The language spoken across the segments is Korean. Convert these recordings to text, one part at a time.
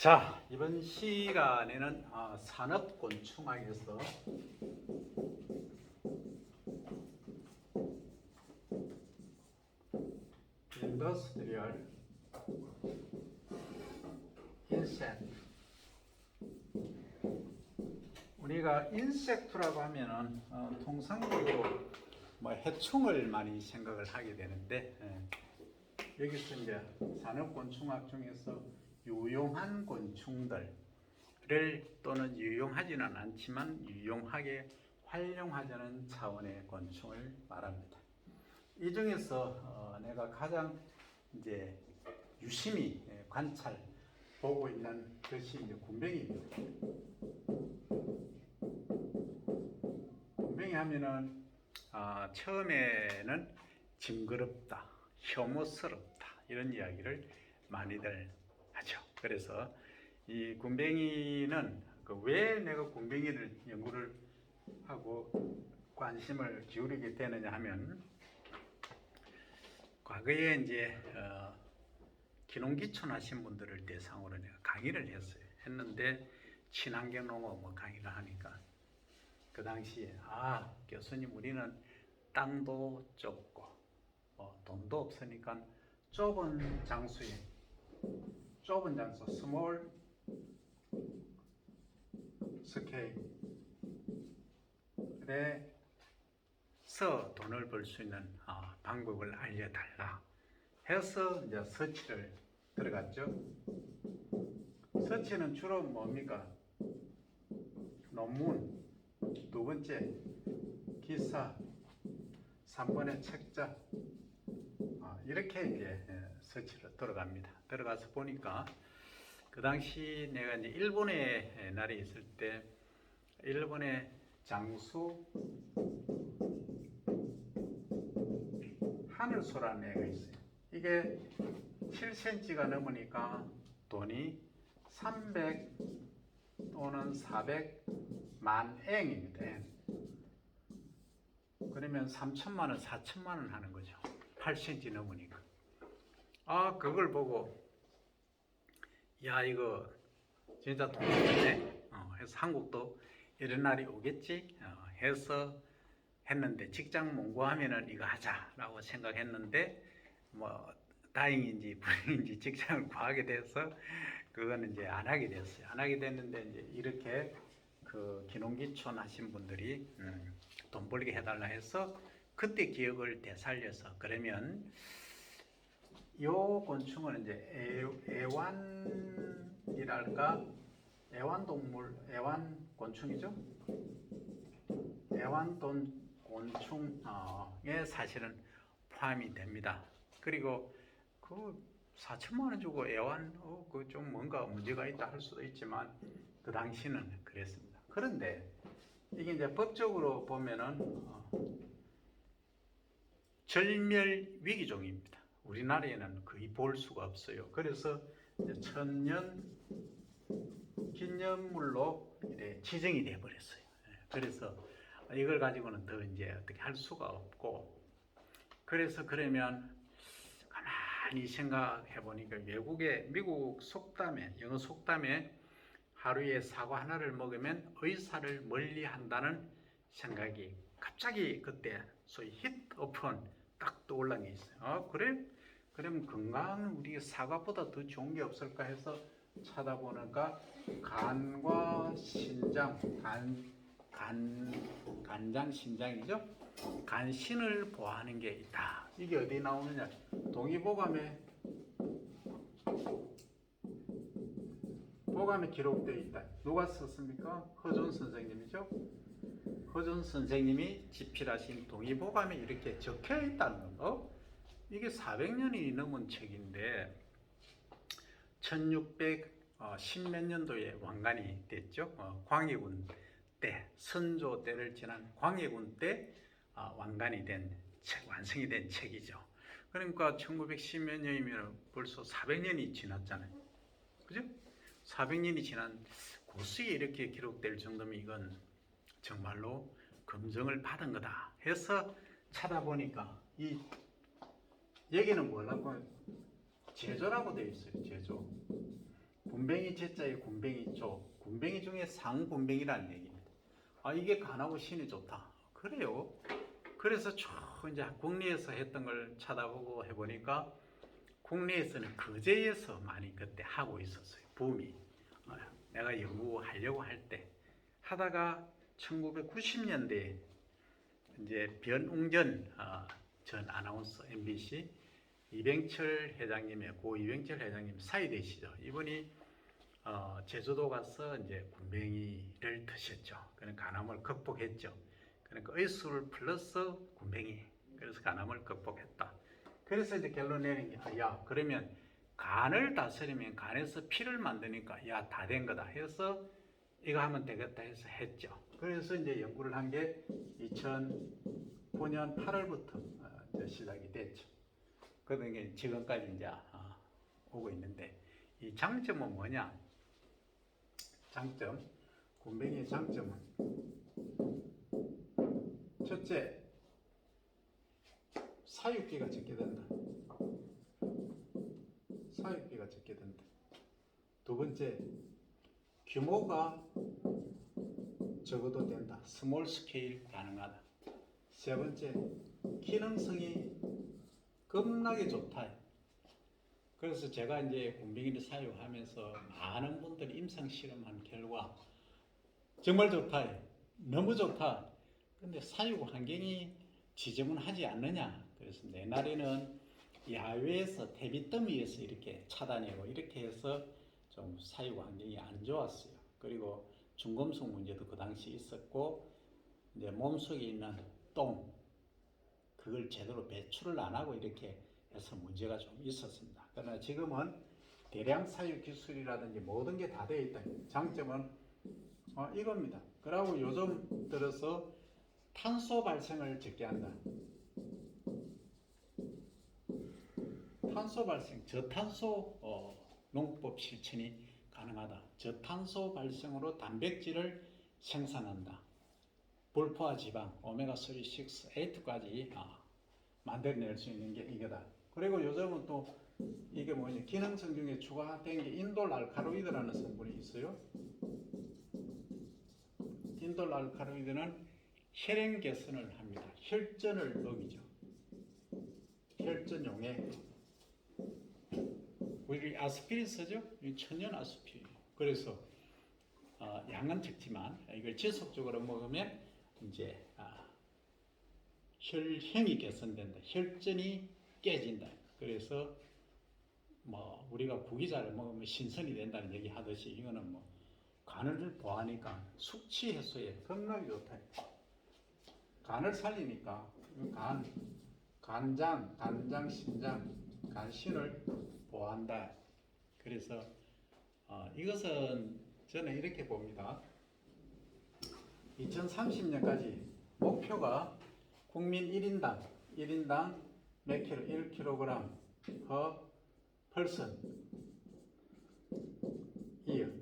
자, 이번 시간에는 산업곤충학에서 인더스트리얼 인섹트, 우리가 인섹트라고 하면은 통상적으로 해충을 많이 생각을 하게 되는데, 여기서 이제 산업곤충학 중에서 유용한 곤충들을 또는 유용하지는 않지만 유용하게 활용하자는 차원의 곤충을 말합니다. 이 중에서 내가 가장 이제 유심히 관찰 보고 있는 것이 이제 군뱅이입니다. 군뱅이 하면은 처음에는 징그럽다, 혐오스럽다 이런 이야기를 많이들 하죠. 그래서 이 군뱅이는 왜 내가 군뱅이를 연구를 하고 관심을 기울이게 되느냐 하면, 과거에 이제 기농기촌 하신 분들을 대상으로 내가 강의를 했는데 친환경 농업 강의를 하니까 그 당시에 교수님 우리는 땅도 좁고 돈도 없으니까 좁은 장소 스몰 스케일에서 돈을 벌 수 있는 방법을 알려달라 해서 이제 서치를 들어갔죠. 서치는 주로 뭡니까? 논문, 두 번째 기사, 3번의 책자, 이렇게 이제 서치로 들어갑니다. 들어가서 보니까 그 당시 내가 이제 일본에 날이 있을 때 일본의 장수 하늘소라는 애가 있어요. 이게 7cm가 넘으니까 돈이 300 또는 400만 엔입니다. 그러면 3천만 원, 4천만 원 하는 거죠. 8cm 넘으니까. 그걸 보고 이거 진짜 돈 많네. 해서 한국도 이런 날이 오겠지 해서 했는데, 직장 몽고하면은 이거 하자라고 생각했는데 다행인지 불행인지 직장을 구하게 돼서 그거는 이제 안 하게 됐어요. 안 하게 됐는데 이제 이렇게 그 기농기촌 하신 분들이 돈 벌게 해달라 해서 그때 기억을 되살려서, 그러면 요 곤충은 이제 애완이랄까, 애완곤충이죠. 애완곤충에 사실은 포함이 됩니다. 그리고 그 4천만 원 주고 애완 그 좀 뭔가 문제가 있다 할 수도 있지만 그 당시는 그랬습니다. 그런데 이게 이제 법적으로 보면은 절멸 위기종입니다. 우리나라에는 거의 볼 수가 없어요. 그래서 이제 천년 기념물로 지정이 돼 버렸어요. 그래서 이걸 가지고는 더 이제 어떻게 할 수가 없고, 그래서 그러면 가만히 생각해 보니까 미국 속담에, 영어 속담에 하루에 사과 하나를 먹으면 의사를 멀리 한다는 생각이 갑자기 그때 소위 히트 오픈 딱 떠올란 게 있어요. 그래? 그럼 건강은 우리 사과보다 더 좋은 게 없을까 해서 찾아보니까 간과 신장, 간장 신장이죠. 간신을 보호하는 게 있다. 이게 어디 나오느냐? 동의보감에 기록되어 있다. 누가 썼습니까? 허준 선생님이죠. 허준 선생님이 집필하신 동의보감에 이렇게 적혀 있다는 거. 이게 400년이 넘은 책인데 1610몇 년도에 완간이 됐죠. 광해군 때, 선조 때를 지난 광해군 때 완간이 된 책, 완성이 된 책이죠. 그러니까 1910몇 년이면 벌써 400년이 지났잖아요. 그죠? 400년이 지난 고수에 이렇게 기록될 정도면 이건 정말로 검증을 받은 거다 해서 찾아보니까 이 여기는 뭐라고 제조라고 되어 있어요. 제조. 군뱅이 제자에 군뱅이 쪽, 군뱅이 중에 상군뱅이라는 얘기입니다. 아, 이게 간하고 신이 좋다. 그래요. 그래서 쭉 이제 국내에서 했던 걸 찾아보고 해보니까 국내에서는 거제에서 많이 그때 하고 있었어요. 붐이. 내가 연구하려고 할 때 하다가 1990년대에 이제 변웅전 전 아나운서 MBC 이병철 회장님의 고 이병철 회장님 사이 되시죠. 이분이 제주도 가서 이제 군뱅이를 드셨죠. 그러니까 간암을 극복했죠. 그러니까 의술 플러스 군뱅이. 그래서 간암을 극복했다. 그래서 이제 결론 내린 게, 야, 그러면 간을 다스리면 간에서 피를 만드니까, 야, 다 된 거다 해서 이거 하면 되겠다 해서 했죠. 그래서 이제 연구를 한 게 2009년 8월부터 시작이 됐죠. 그러니까 지금까지 이제 오고 있는데, 이 장점은 뭐냐? 장점, 군뱅이의 장점은 첫째, 사육비가 적게 된다. 사육비가 적게 된다. 두 번째, 규모가 적어도 된다. 스몰 스케일 가능하다. 세 번째, 기능성이 겁나게 좋다. 그래서 제가 이제 군뱅이를 사육하면서 많은 분들이 임상 실험한 결과 정말 좋다. 너무 좋다. 근데 사육 환경이 지저분하지 않느냐. 그래서 옛날에는 야외에서 퇴비더미에서 이렇게 차단하고 이렇게 해서 좀 사육 환경이 안 좋았어요. 그리고 중금속 문제도 그 당시 있었고, 이제 몸속에 있는 똥, 그걸 제대로 배출을 안 하고 이렇게 해서 문제가 좀 있었습니다. 그러나 지금은 대량 사육 기술이라든지 모든 게 다 되어 있다. 장점은 이겁니다. 그리고 요즘 들어서 탄소 발생을 적게 한다. 탄소 발생, 저탄소 농법 실천이 가능하다. 저탄소 발생으로 단백질을 생산한다. 불포화 지방, 오메가3, 6, 8까지 만들어낼 수 있는 게 이거다. 그리고 요즘은 또 이게 뭐냐, 기능성 중에 추가된 게 인돌 알칼로이드라는 성분이 있어요. 인돌 알칼로이드는 혈행 개선을 합니다. 혈전을 녹이죠. 혈전용에 우리 아스피린 쓰죠? 천연 아스피린. 그래서 양은 적지만 이걸 지속적으로 먹으면 이제 혈행이 개선된다. 혈전이 깨진다. 그래서 뭐 우리가 구기자를 먹으면 신선이 된다는 얘기 하듯이 이거는 뭐 간을 보하니까 숙취 해소에 겁나게 좋다. 간을 살리니까 간장, 신장, 간신을 보호한다. 그래서 이것은 저는 이렇게 봅니다. 2030년까지 목표가 국민 1인당 몇 킬로? 1kg per person year.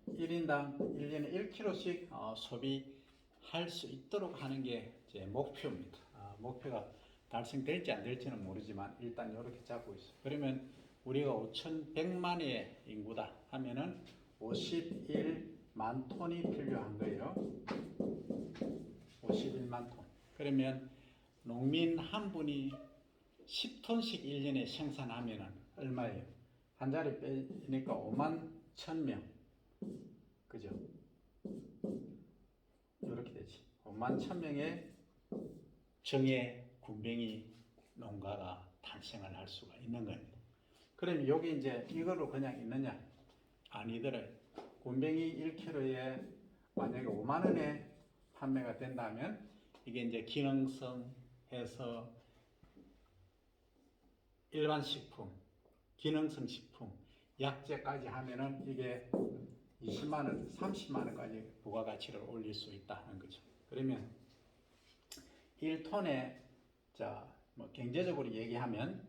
1인당 1년에 1kg씩 소비할 수 있도록 하는 게 제 목표입니다. 목표가 달성될지 안 될지는 모르지만 일단 이렇게 잡고 있어요. 그러면 우리가 5,100만의 인구다 하면은 51만 톤이 필요한 거예요. 51만 톤. 그러면 농민 한 분이 10톤씩 1년에 생산하면은 얼마예요? 한 자리 빼니까 5만 1,000명. 그죠? 이렇게 되지. 5만 1,000명의 정예 군뱅이 농가가 탄생을 할 수가 있는 겁니다. 그럼 여기 이제 이거로 그냥 있느냐? 아니더라요. 군뱅이 1kg에 만약에 5만 원에 판매가 된다면 이게 이제 기능성 해서 일반 식품, 기능성 식품, 약재까지 하면은 이게 20만 원, 30만 원까지 부가가치를 올릴 수 있다는 거죠. 그러면 1톤에 뭐 경제적으로 얘기하면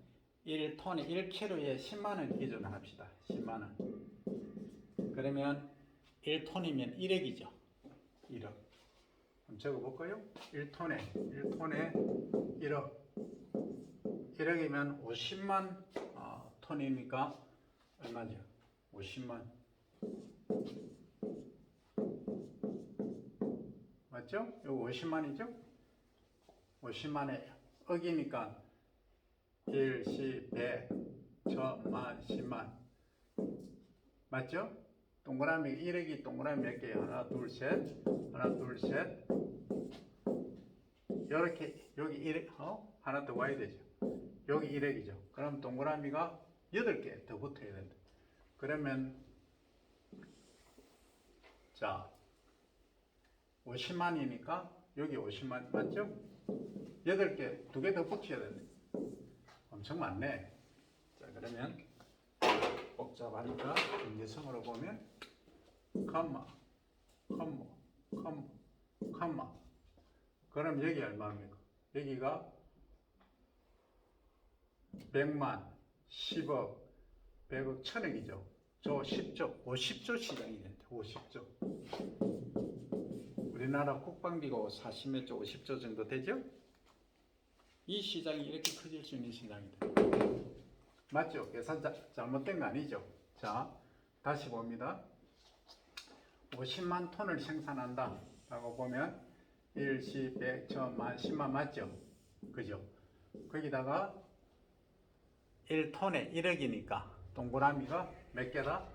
1톤에 1kg에 10만 원 기준으로 합시다. 10만 원. 그러면 1톤이면 1억이죠. 1억. 그럼 적어볼까요? 1톤에 1억. 1억이면 50만 톤이니까 얼마죠? 50만. 맞죠? 이거 50만이죠? 50만에 억이니까 1, 10, 100, 1000만, 10만. 맞죠? 동그라미 1억이 동그라미 몇 개요? 하나, 둘, 셋. 하나, 둘, 셋. 이렇게 여기 1억, 하나 더 와야 되죠. 여기 1억이죠. 그럼 동그라미가 8개 더 붙어야 된다. 그러면 자 50만이니까 여기 50만 맞죠? 8개, 2개 더 붙여야 된다. 엄청 많네. 자 그러면 복잡하니까 인계성으로 보면 컴마, 컴마, 컴마, 컴마. 그럼 여기 얼마입니까? 여기가 100만, 10억, 100억, 1000억이죠. 저 10조, 50조 시장이 된다. 50조. 우리나라 국방비가 40몇 조, 50조 정도 되죠? 이 시장이 이렇게 커질 수 있는 시장이다. 맞죠? 계산 잘못된 거 아니죠? 자, 다시 봅니다. 50만 톤을 생산한다 라고 보면 1, 10, 100, 1000만, 10만 맞죠? 그죠? 거기다가 1톤에 1억이니까 동그라미가 몇 개다?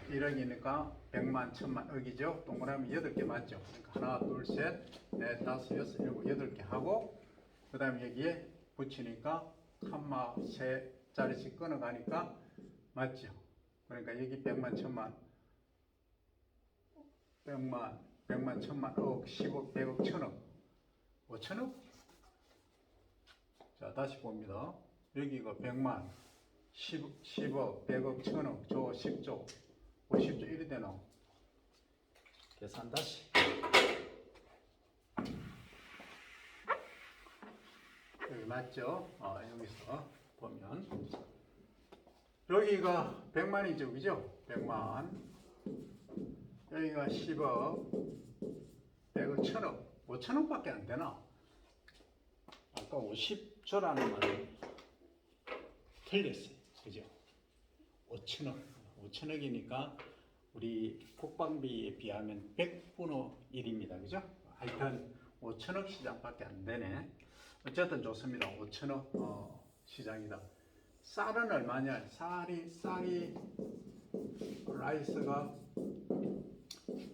1억이니까 100만, 1000만, 억이죠? 동그라미 8개 맞죠? 그러니까 하나, 둘, 셋, 넷, 다섯, 여섯, 일곱, 8개 하고 그 다음에 여기에 붙이니까 칸마 3자리씩 끊어가니까 맞죠? 그러니까 여기 100만, 1000만, 100만, 100만, 1000만, 억, 10억, 100억, 1000억, 5000억? 자, 다시 봅니다. 여기가 100만, 10억, 100억, 1000억, 조 10조, 50조 이리 되노. 계산 다시. 여기 맞죠? 여기서 보면 여기가 100만이죠, 그죠? 100만. 여기가 10억, 100억, 1000억, 5000억밖에 안 되나? 아까 50조라는 말은 틀렸어요. 그죠? 5천억. 5천억이니까 우리 국방비에 비하면 100분의 1입니다. 그죠? 하여튼 5천억 시장밖에 안 되네. 어쨌든 좋습니다. 5천억 시장이다. 쌀은 얼마냐? 쌀이 라이스가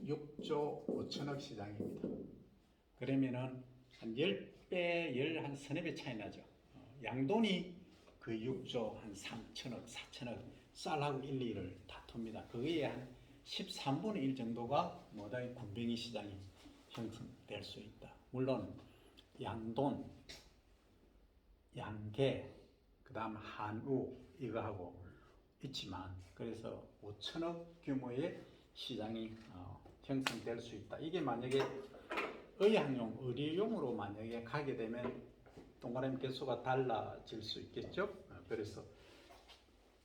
6조 5천억 시장입니다. 그러면은 한 10배, 한 서너 배 차이 나죠. 양돈이 그 6조 한 3천억, 4천억 쌀하고 1, 2를 다툽니다. 그거에 한 13분의 1 정도가 뭐다 군뱅이 시장이 형성될 수 있다. 물론 양돈, 양계, 그 다음 한우 이거하고 있지만 그래서 5천억 규모의 시장이 형성될 수 있다. 이게 만약에 의학용, 의료용으로 만약에 가게 되면 동그라미 개수가 달라질 수 있겠죠. 그래서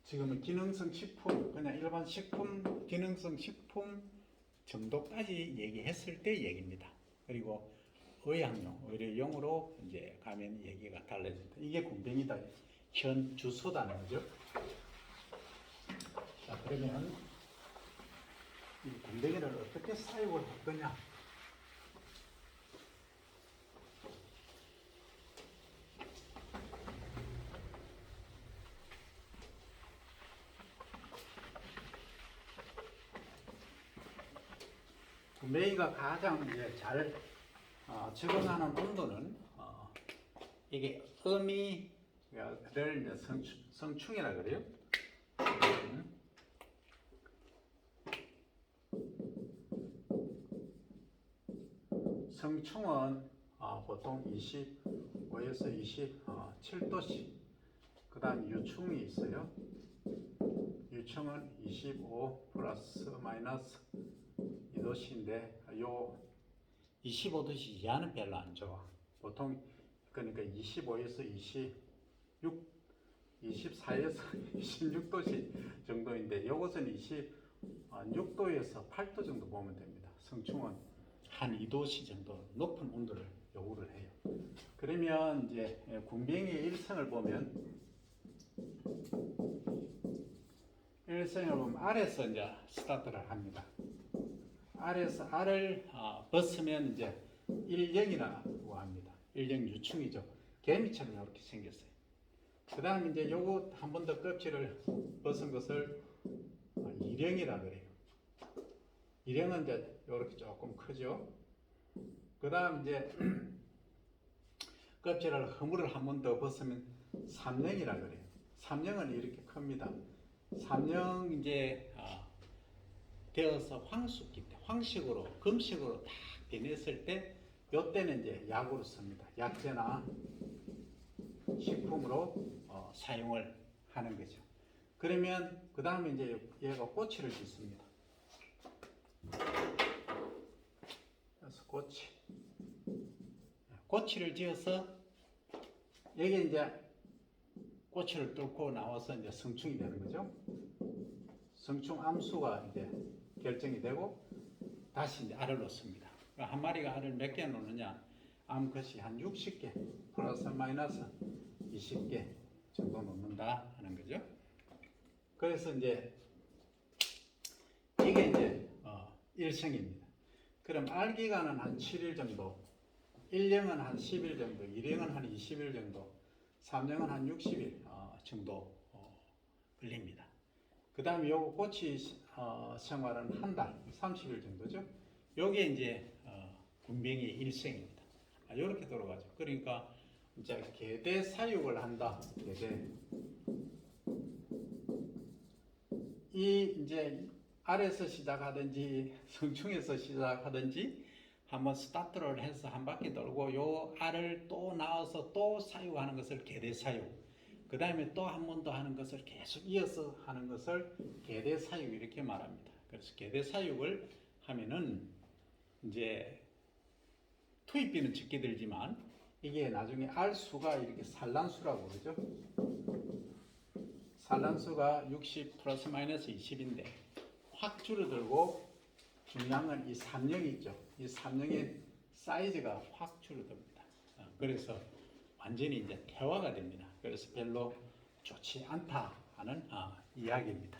지금은 기능성 식품, 그냥 일반 식품, 기능성 식품 정도까지 얘기했을 때 얘기입니다. 그리고 의학용, 의료용으로 이제 가면 얘기가 달라진다. 이게 군뱅이다. 현 주소다는 거죠. 자, 그러면 이 군뱅이를 어떻게 사용을 할 거냐? 군뱅이가 가장 이제 잘 적응하는 온도는 이게 어미를 이제 성충이라 그래요. 성충은 보통 25에서 27도씩. 그 다음 유충이 있어요. 유충은 25 플러스 마이너스 2도씨인데 요 25도씨 이하는 별로 안 좋아. 보통 그러니까 25에서 26, 24에서 26도씨 정도인데 요것은 26도에서 8도 정도 보면 됩니다. 성충은 한 2도씨 정도 높은 온도를 요구를 해요. 그러면 이제 군뱅이의 일생을 보면 일성을 보면 R에서 이제 스타트를 합니다. R에서 R을 벗으면 이제 일령이라고 합니다. 일령 유충이죠. 개미처럼 이렇게 생겼어요. 그 다음에 이제 요거 한 번 더 껍질을 벗은 것을 일령이라 그래요. 일령은 이제 이렇게 조금 크죠. 그 다음 이제 껍질을 허물을 한 번 더 벗으면 삼령이라 그래요. 삼령은 이렇게 큽니다. 삼령 이제 되어서 황숙기 때, 황식으로, 금식으로 다 변했을 때, 요때는 이제 약으로 씁니다. 약재나 식품으로 사용을 하는 거죠. 그러면 그 다음에 이제 얘가 꼬치를 짓습니다. 그래서 꼬치를 지어서 여기 이제 꼬치를 뚫고 나와서 이제 성충이 되는 거죠. 성충 암수가 이제 결정이 되고 다시 이제 알을 놓습니다. 한 마리가 알을 몇 개 놓느냐? 암컷이 한 60개 플러스 마이너스 20개 정도 놓는다 하는 거죠. 그래서 이제 이게 이제 일성입니다. 그럼 알 기간은 한 7일 정도, 1년은 한 10일 정도, 2년은 한 20일 정도, 3년은 한 60일 정도 걸립니다. 그 다음에 요거 꼬치 생활은 한 달, 30일 정도죠. 요게 이제 군뱅이 일생입니다. 이렇게 돌아가죠. 그러니까 이제 개대 사육을 한다. 개대. 이 이제 알에서 시작하든지 성충에서 시작하든지 한번 스타트를 해서 한 바퀴 돌고 요 알을 또 나와서 또 사육하는 것을 개대 사육. 그 다음에 또 한 번 더 하는 것을 계속 이어서 하는 것을 개대 사육 이렇게 말합니다. 그래서 개대 사육을 하면은 이제 투입비는 적게 들지만 이게 나중에 알 수가 이렇게 산란수라고 그러죠. 산란수가 60 플러스 마이너스 20인데 확 줄어들고 중요한 건 이 삼령이 있죠. 이 삼령의 사이즈가 확 줄어듭니다. 그래서 완전히 이제 퇴화가 됩니다. 그래서 별로 좋지 않다 하는 이야기입니다.